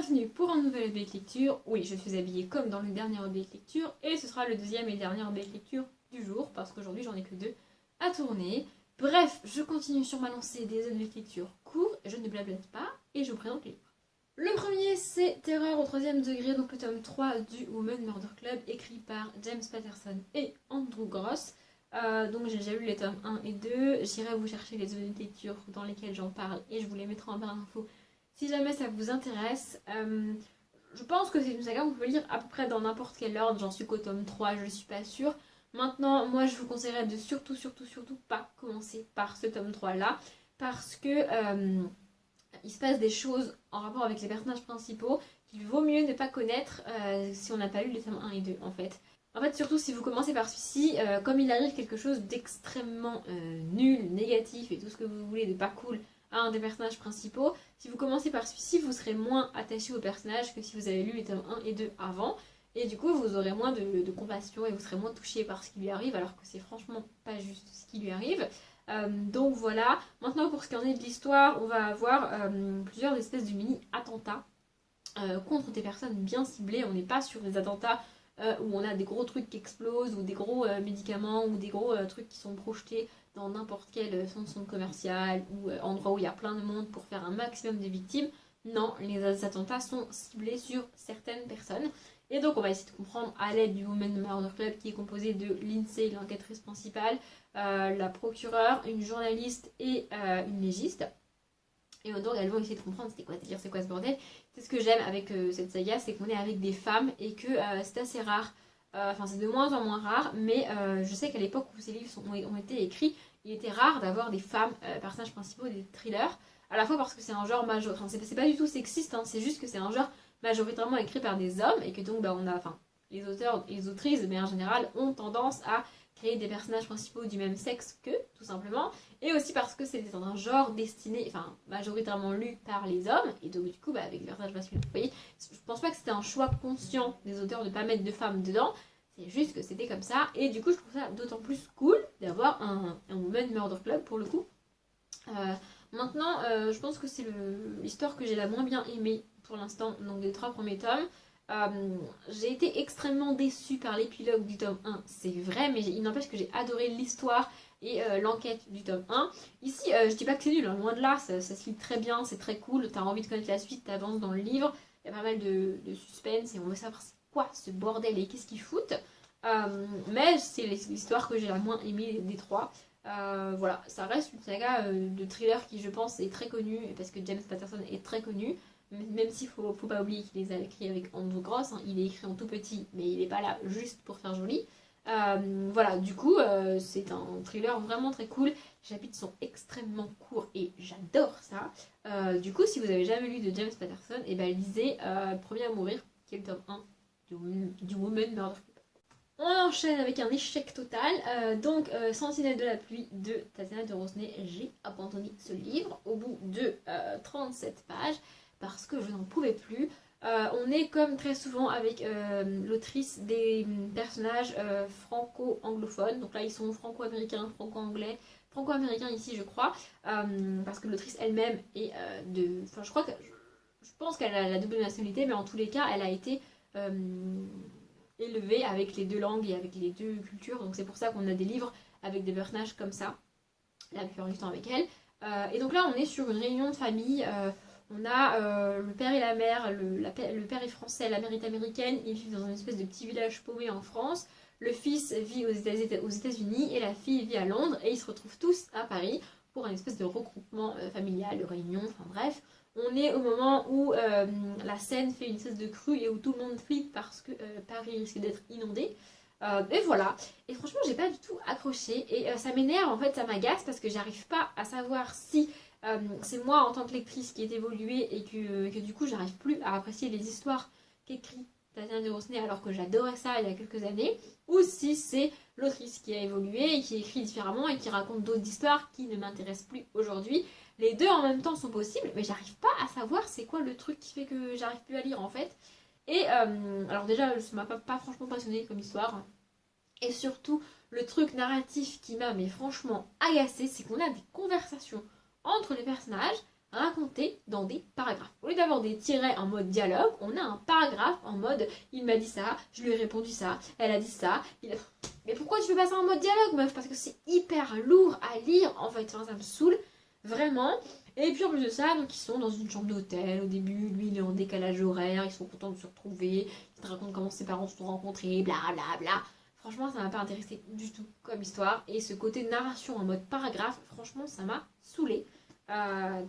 bienvenue pour un nouvel objet de lecture. Oui, je suis habillée comme dans le dernier objet de lecture et ce sera le deuxième et dernier objet de lecture du jour parce qu'aujourd'hui j'en ai que deux à tourner. Bref, je continue sur ma lancée des objets de lecture courts, je ne blablate pas et je vous présente les livres. Le premier c'est Terreur au troisième degré, donc le tome 3 du Women Murder Club écrit par James Patterson et Andrew Gross. Donc j'ai déjà lu les tomes 1 et 2, j'irai vous chercher les objets de lecture dans lesquels j'en parle et je vous les mettrai en barre d'infos si jamais ça vous intéresse. Je pense que c'est une saga que vous pouvez lire à peu près dans n'importe quel ordre, j'en suis qu'au tome 3, je suis pas sûre. Maintenant, moi je vous conseillerais de surtout pas commencer par ce tome 3 là, parce que il se passe des choses en rapport avec les personnages principaux qu'il vaut mieux ne pas connaître si on n'a pas lu les tomes 1 et 2 en fait. En fait, surtout si vous commencez par celui-ci, comme il arrive quelque chose d'extrêmement nul, négatif et tout ce que vous voulez de pas cool à un des personnages principaux, si vous commencez par celui-ci, vous serez moins attaché au personnage que si vous avez lu les tomes 1 et 2 avant. Et du coup, vous aurez moins de compassion et vous serez moins touché par ce qui lui arrive, alors que c'est franchement pas juste ce qui lui arrive. Donc voilà. Maintenant, pour ce qui en est de l'histoire, on va avoir plusieurs espèces de mini-attentats contre des personnes bien ciblées. On n'est pas sur des attentats où on a des gros trucs qui explosent, ou des gros médicaments, ou des gros trucs qui sont projetés dans n'importe quel centre commercial, ou endroit où il y a plein de monde pour faire un maximum de victimes. Non, les attentats sont ciblés sur certaines personnes. Et donc on va essayer de comprendre à l'aide du Women Murder Club qui est composé de Lindsay, l'enquêtrice principale, la procureure, une journaliste et une légiste. Et donc elles vont essayer de comprendre c'est quoi ce bordel. C'est ce que j'aime avec cette saga, c'est qu'on est avec des femmes et que c'est assez rare. Enfin c'est de moins en moins rare, mais je sais qu'à l'époque où ces livres ont été écrits, il était rare d'avoir des femmes personnages principaux des thrillers. À la fois parce que c'est un genre majoritaire, enfin c'est pas du tout sexiste, hein, c'est juste que c'est un genre majoritairement écrit par des hommes et que donc on a, enfin les auteurs et les autrices, mais en général, ont tendance à créer des personnages principaux du même sexe qu'eux, tout simplement, et aussi parce que c'est un genre destiné, enfin majoritairement lu par les hommes, et donc du coup avec des personnages masculins. Vous voyez, je pense pas que c'était un choix conscient des auteurs de pas mettre de femmes dedans, c'est juste que c'était comme ça, et du coup je trouve ça d'autant plus cool d'avoir un Women Murder Club pour le coup. Maintenant, je pense que c'est l'histoire que j'ai la moins bien aimée pour l'instant, donc des 3 premiers tomes. J'ai été extrêmement déçue par l'épilogue du tome 1, c'est vrai, mais il n'empêche que j'ai adoré l'histoire et l'enquête du tome 1. Ici, je dis pas que c'est nul, hein, loin de là, ça se lit très bien, c'est très cool, t'as envie de connaître la suite, t'avances dans le livre, il y a pas mal de suspense et on veut savoir c'est quoi ce bordel et qu'est-ce qu'ils foutent. Mais c'est l'histoire que j'ai la moins aimée des 3. Voilà, ça reste une saga de thriller qui je pense est très connue, parce que James Patterson est très connu, même s'il faut pas oublier qu'il les a écrits avec Andrew Gross, hein, il est écrit en tout petit, mais il n'est pas là juste pour faire joli. Voilà, du coup, c'est un thriller vraiment très cool, les chapitres sont extrêmement courts et j'adore ça. Du coup, si vous avez jamais lu de James Patterson, et ben lisez Premier à mourir, qui est le tome 1 du Women Murder. On enchaîne avec un échec total. Donc, Sentinelle de la pluie de Tatiana de Rosnay. J'ai abandonné ce livre au bout de 37 pages parce que je n'en pouvais plus. On est comme très souvent avec l'autrice des personnages franco-anglophones. Donc là, ils sont franco-américains, franco-anglais, franco-américains ici, je crois. Parce que l'autrice elle-même est de. Enfin, je pense qu'elle a la double nationalité, mais en tous les cas, elle a été élevée avec les deux langues et avec les deux cultures, donc c'est pour ça qu'on a des livres avec des personnages comme ça, la plupart du temps avec elle. Et donc là on est sur une réunion de famille, on a le père et la mère, le père est français, la mère est américaine, ils vivent dans une espèce de petit village paumé en France, le fils vit aux États-Unis et la fille vit à Londres, et ils se retrouvent tous à Paris pour un espèce de regroupement familial, de réunion, enfin bref. On est au moment où la Seine fait une espèce de crue et où tout le monde flippe parce que Paris risque d'être inondé. Et voilà. Et franchement, j'ai pas du tout accroché. Et ça m'énerve, en fait, ça m'agace parce que j'arrive pas à savoir si c'est moi en tant que lectrice qui est évoluée et que du coup, j'arrive plus à apprécier les histoires qu'écrit Tatiana de Rosnay alors que j'adorais ça il y a quelques années, ou si c'est l'autrice qui a évolué et qui écrit différemment et qui raconte d'autres histoires qui ne m'intéressent plus aujourd'hui. Les deux en même temps sont possibles, mais j'arrive pas à savoir c'est quoi le truc qui fait que j'arrive plus à lire en fait. Et alors déjà, ça m'a pas franchement passionné comme histoire. Et surtout, le truc narratif qui m'a mais franchement agacé, c'est qu'on a des conversations entre les personnages raconté dans des paragraphes. Au lieu d'avoir des tirets en mode dialogue, on a un paragraphe en mode il m'a dit ça, je lui ai répondu ça, elle a dit ça. Mais pourquoi tu fais pas ça en mode dialogue, meuf? Parce que c'est hyper lourd à lire, en fait, enfin, ça me saoule, vraiment. Et puis en plus de ça, donc ils sont dans une chambre d'hôtel au début, lui il est en décalage horaire, ils sont contents de se retrouver, ils te racontent comment ses parents se sont rencontrés, bla bla bla. Franchement, ça m'a pas intéressé du tout comme histoire. Et ce côté narration en mode paragraphe, franchement, ça m'a saoulée.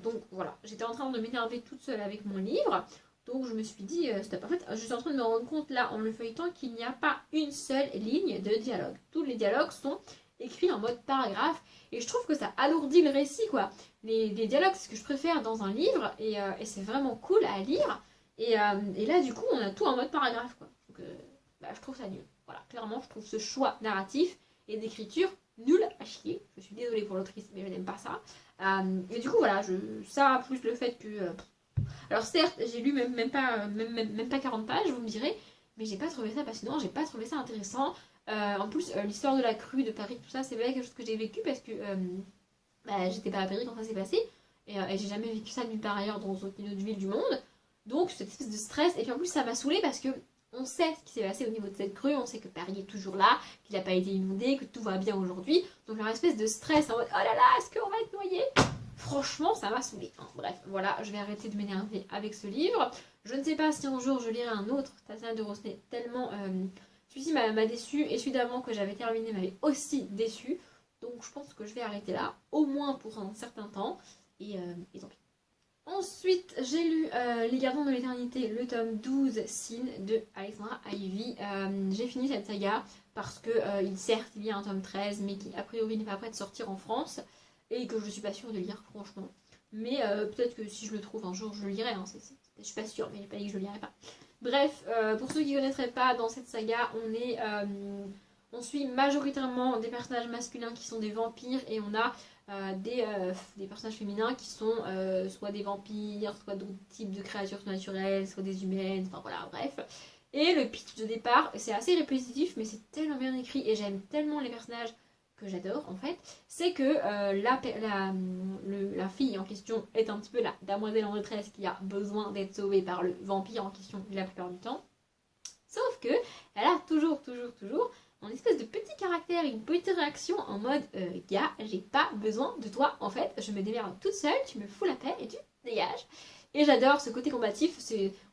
Donc voilà, j'étais en train de m'énerver toute seule avec mon livre. Donc je me suis dit, stop. En fait, je suis en train de me rendre compte là, en le feuilletant, qu'il n'y a pas une seule ligne de dialogue. Tous les dialogues sont écrits en mode paragraphe. Et je trouve que ça alourdit le récit, quoi. Les dialogues, c'est ce que je préfère dans un livre. Et c'est vraiment cool à lire. Et là, du coup, on a tout en mode paragraphe, quoi. Donc je trouve ça nul. Voilà, clairement, je trouve ce choix narratif et d'écriture nul à chier. Je suis désolée pour l'autrice, mais je n'aime pas ça. Et du coup, voilà, ça, plus le fait que... alors certes, j'ai lu même pas 40 pages, vous me direz, mais j'ai pas trouvé ça passionnant, j'ai pas trouvé ça intéressant. En plus, l'histoire de la crue, de Paris, tout ça, c'est vrai quelque chose que j'ai vécu parce que j'étais pas à Paris quand ça s'est passé. Et j'ai jamais vécu ça nulle part ailleurs dans aucune autre ville du monde. Donc, cette espèce de stress. Et puis en plus, ça m'a saoulée parce que on sait ce qui s'est passé au niveau de cette crue, on sait que Paris est toujours là, qu'il n'a pas été inondé, que tout va bien aujourd'hui. Donc leur espèce de stress en mode oh là là, est-ce qu'on va être noyé? Franchement, ça m'a saoulée. Bref, voilà, je vais arrêter de m'énerver avec ce livre. Je ne sais pas si un jour je lirai un autre, Tatiana de Rosnay, tellement celui-ci m'a déçu et celui d'avant que j'avais terminé m'avait aussi déçu. Donc je pense que je vais arrêter là, au moins pour un certain temps. Et tant pis. Ensuite, j'ai lu Les Gardiens de l'Éternité, le tome 12, Sin, de Alexandra Ivy. J'ai fini cette saga parce que, certes, il y a un tome 13, mais qui, a priori, n'est pas prêt de sortir en France, et que je suis pas sûre de lire, franchement. Mais peut-être que si je le trouve un jour, je le lirai. Hein, je suis pas sûre, mais j'ai pas dit que je le lirai pas. Bref, pour ceux qui ne connaîtraient pas, dans cette saga, on suit majoritairement des personnages masculins qui sont des vampires, et on a des personnages féminins qui sont soit des vampires, soit d'autres types de créatures naturelles, soit des humaines, enfin voilà, bref. Et le pitch de départ, c'est assez répétitif, mais c'est tellement bien écrit et j'aime tellement les personnages que j'adore en fait, c'est que la fille en question est un petit peu la damoiselle en détresse qui a besoin d'être sauvée par le vampire en question la plupart du temps. Sauf que elle a toujours un espèce de petit caractère, une petite réaction en mode gars, j'ai pas besoin de toi en fait, je me démerde toute seule, tu me fous la paix et tu dégages. Et j'adore ce côté combatif,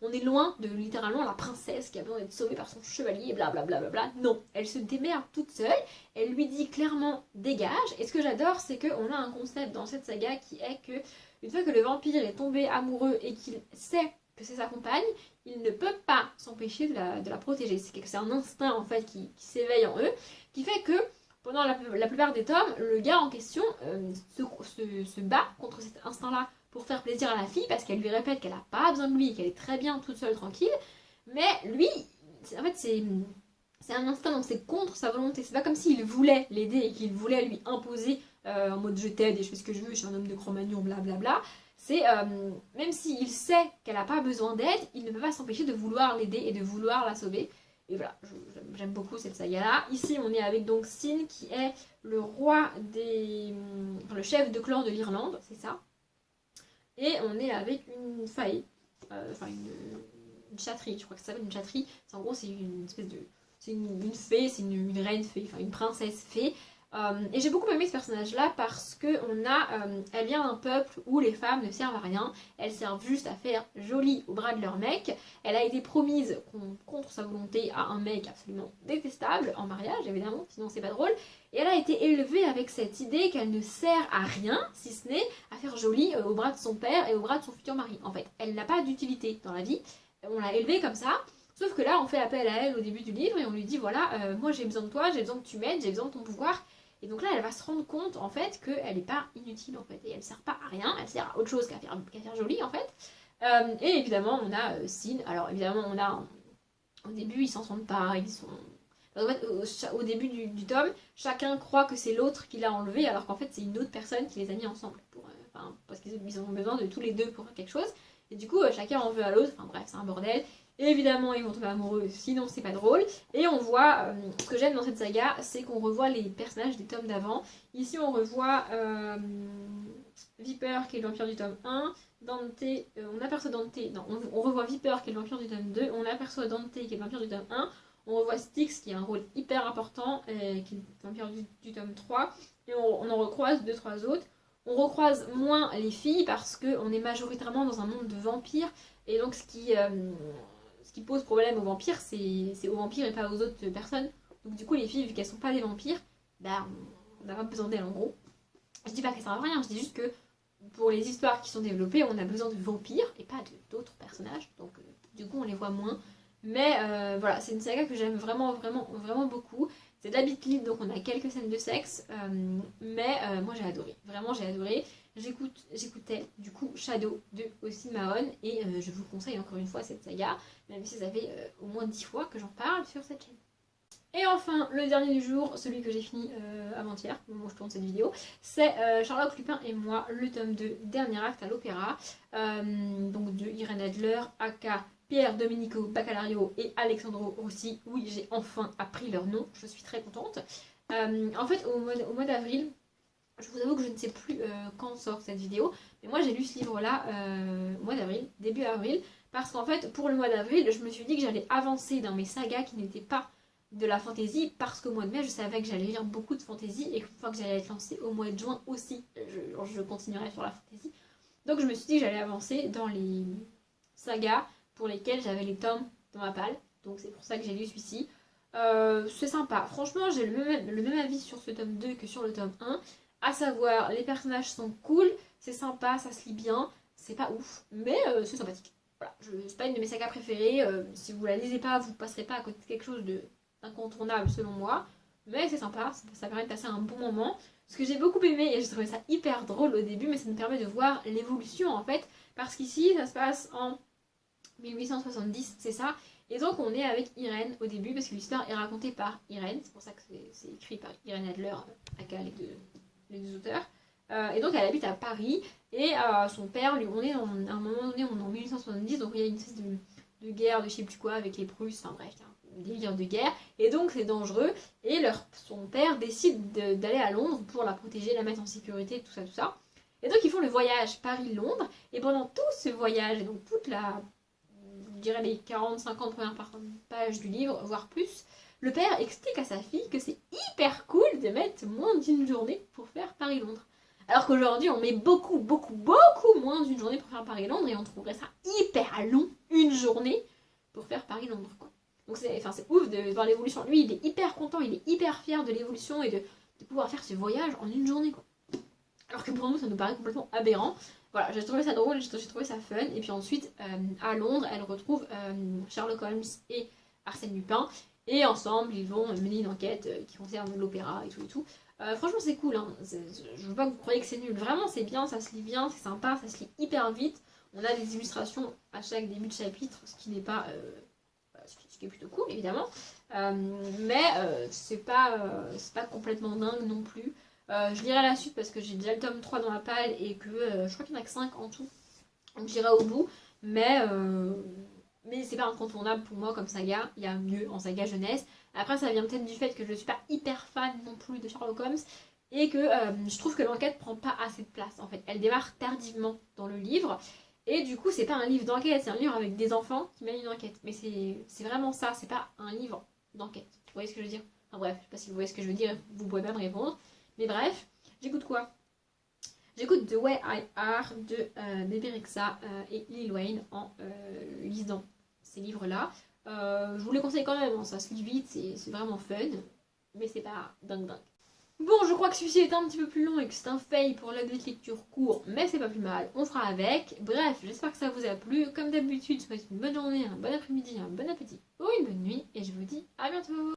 on est loin de littéralement la princesse qui a besoin d'être sauvée par son chevalier, blablabla. Non, elle se démerde toute seule, elle lui dit clairement dégage. Et ce que j'adore, c'est qu'on a un concept dans cette saga qui est que une fois que le vampire est tombé amoureux et qu'il sait que c'est sa compagne, il ne peut pas s'empêcher de la protéger. C'est un instinct en fait qui s'éveille en eux, qui fait que pendant la plupart des tomes, le gars en question se bat contre cet instinct-là pour faire plaisir à la fille parce qu'elle lui répète qu'elle n'a pas besoin de lui, qu'elle est très bien toute seule, tranquille. Mais lui, en fait, c'est un instinct, donc c'est contre sa volonté. C'est pas comme s'il voulait l'aider et qu'il voulait lui imposer en mode je t'aide et je fais ce que je veux, je suis un homme de Cro-Magnon, blablabla. C'est même s'il sait qu'elle n'a pas besoin d'aide, il ne peut pas s'empêcher de vouloir l'aider et de vouloir la sauver. Et voilà, j'aime beaucoup cette saga-là. Ici, on est avec donc Sin, qui est le roi le chef de clan de l'Irlande, c'est ça. Et on est avec une faille, une chatterie, je crois que ça s'appelle une chatterie. En gros, c'est une espèce de... C'est une fée, c'est une reine fée, enfin une princesse fée. Et j'ai beaucoup aimé ce personnage-là parce que elle vient d'un peuple où les femmes ne servent à rien. Elles servent juste à faire joli au bras de leur mec. Elle a été promise contre sa volonté à un mec absolument détestable en mariage, évidemment, sinon c'est pas drôle. Et elle a été élevée avec cette idée qu'elle ne sert à rien, si ce n'est à faire joli au bras de son père et au bras de son futur mari. En fait, elle n'a pas d'utilité dans la vie. On l'a élevée comme ça. Sauf que là, on fait appel à elle au début du livre et on lui dit voilà, moi j'ai besoin de toi, j'ai besoin que tu m'aides, j'ai besoin de ton pouvoir. Et donc là, elle va se rendre compte en fait qu'elle n'est pas inutile en fait. Et elle sert pas à rien, elle sert à autre chose qu'à faire joli en fait. Et évidemment, on a Sin. Alors évidemment, au début, ils s'entendent pas, ils sont... En fait, au début du tome, chacun croit que c'est l'autre qui l'a enlevé, alors qu'en fait, c'est une autre personne qui les a mis ensemble. Parce qu'ils ont besoin de tous les deux pour faire quelque chose. Et du coup, chacun en veut à l'autre. Enfin bref, c'est un bordel. Et évidemment, ils vont tomber amoureux, sinon c'est pas drôle. Et on voit, ce que j'aime dans cette saga, c'est qu'on revoit les personnages des tomes d'avant. Ici, on revoit Viper qui est le vampire du tome 1, Dante, on aperçoit Dante, non, on revoit Viper qui est le vampire du tome 2, on aperçoit Dante qui est le vampire du tome 1, on revoit Styx qui a un rôle hyper important, qui est le vampire du tome 3, et on en recroise 2-3 autres. On recroise moins les filles parce qu'on est majoritairement dans un monde de vampires, et donc ce qui pose problème aux vampires, c'est aux vampires et pas aux autres personnes. Donc du coup les filles, vu qu'elles sont pas des vampires, bah on n'a pas besoin d'elles en gros. Je dis pas qu'elles servent à rien, je dis juste que pour les histoires qui sont développées, on a besoin de vampires et pas d'autres personnages, donc du coup on les voit moins. Mais voilà, c'est une saga que j'aime vraiment, vraiment, vraiment beaucoup. C'est de la beat donc on a quelques scènes de sexe, mais moi j'ai adoré, vraiment j'ai adoré. J'écoutais du coup Shadow de Ossie Mahon et je vous conseille encore une fois cette saga, même si ça fait au moins 10 fois que j'en parle sur cette chaîne. Et enfin, le dernier du jour, celui que j'ai fini avant-hier, au moment où je tourne cette vidéo, c'est Sherlock Lupin et moi, le tome 2, dernier acte à l'opéra, donc de Irène Adler, aka Pierre Domenico Baccalario et Alexandro Rossi. Oui, j'ai enfin appris leur nom, je suis très contente. En fait, au mois d'avril, je vous avoue que je ne sais plus quand sort cette vidéo, mais moi j'ai lu ce livre-là au mois d'avril, début avril, parce qu'en fait, pour le mois d'avril, je me suis dit que j'allais avancer dans mes sagas qui n'étaient pas de la fantaisie, parce qu'au mois de mai, je savais que j'allais lire beaucoup de fantaisie, et qu'une fois que j'allais être lancée au mois de juin aussi, je continuerai sur la fantaisie. Donc je me suis dit que j'allais avancer dans les sagas pour lesquels j'avais les tomes dans ma palle, donc c'est pour ça que j'ai lu celui-ci. C'est sympa, franchement j'ai le même avis sur ce tome 2 que sur le tome 1, à savoir les personnages sont cool, c'est sympa, ça se lit bien, c'est pas ouf, mais c'est sympathique. Voilà, c'est pas une de mes sagas préférées, si vous la lisez pas, vous passerez pas à côté de quelque chose d'incontournable selon moi, mais c'est sympa, ça permet de passer un bon moment. Ce que j'ai beaucoup aimé, et j'ai trouvé ça hyper drôle au début, mais ça me permet de voir l'évolution en fait, parce qu'ici ça se passe en 1870, c'est ça. Et donc on est avec Irène au début, parce que l'histoire est racontée par Irène, c'est pour ça que c'est écrit par Irène Adler, aka les deux auteurs. Et donc elle habite à Paris, et son père, lui, on est à un moment donné, on est en 1870, donc il y a une espèce de guerre de je sais plus quoi avec les Prusses, enfin bref, un délire de guerre, et donc c'est dangereux, et son père décide d'aller à Londres pour la protéger, la mettre en sécurité, tout ça, tout ça. Et donc ils font le voyage Paris-Londres, et pendant tout ce voyage, et donc toute je dirais les 40-50 premières pages du livre, voire plus, le père explique à sa fille que c'est hyper cool de mettre moins d'une journée pour faire Paris-Londres. Alors qu'aujourd'hui, on met beaucoup, beaucoup, beaucoup moins d'une journée pour faire Paris-Londres et on trouverait ça hyper long, une journée, pour faire Paris-Londres, quoi. Donc c'est ouf de voir l'évolution. Lui, il est hyper content, il est hyper fier de l'évolution et de pouvoir faire ce voyage en une journée, quoi. Alors que pour nous, ça nous paraît complètement aberrant. Voilà, j'ai trouvé ça drôle, j'ai trouvé ça fun. Et puis ensuite, à Londres, elle retrouve Sherlock Holmes et Arsène Lupin. Et ensemble, ils vont mener une enquête qui concerne l'opéra et tout et tout. Franchement, c'est cool, hein. Je veux pas que vous croyez que c'est nul. Vraiment, c'est bien, ça se lit bien, c'est sympa, ça se lit hyper vite. On a des illustrations à chaque début de chapitre, ce qui n'est pas... ce qui est plutôt cool, évidemment. Mais c'est pas complètement dingue non plus. Je lirai la suite parce que j'ai déjà le tome 3 dans la palle et que je crois qu'il n'y en a que 5 en tout. Donc j'irai au bout. Mais c'est pas incontournable pour moi comme saga. Il y a mieux en saga jeunesse. Après, ça vient peut-être du fait que je ne suis pas hyper fan non plus de Sherlock Holmes. Et que je trouve que l'enquête prend pas assez de place en fait. Elle démarre tardivement dans le livre. Et du coup, c'est pas un livre d'enquête, c'est un livre avec des enfants qui mènent une enquête. Mais c'est vraiment ça, c'est pas un livre d'enquête. Vous voyez ce que je veux dire? Enfin bref, je sais pas si vous voyez ce que je veux dire, vous pouvez pas me répondre. Mais bref, j'écoute quoi? J'écoute The Way I Are de Bébé Rexha et Lil Wayne en lisant ces livres-là. Je vous les conseille quand même, hein, ça se lit vite, c'est vraiment fun, mais c'est pas dingue dingue. Bon, je crois que celui-ci est un petit peu plus long et que c'est un fail pour la lecture court, mais c'est pas plus mal, on fera avec. Bref, j'espère que ça vous a plu. Comme d'habitude, je vous souhaite une bonne journée, un bon après-midi, un bon appétit ou une bonne nuit, et je vous dis à bientôt.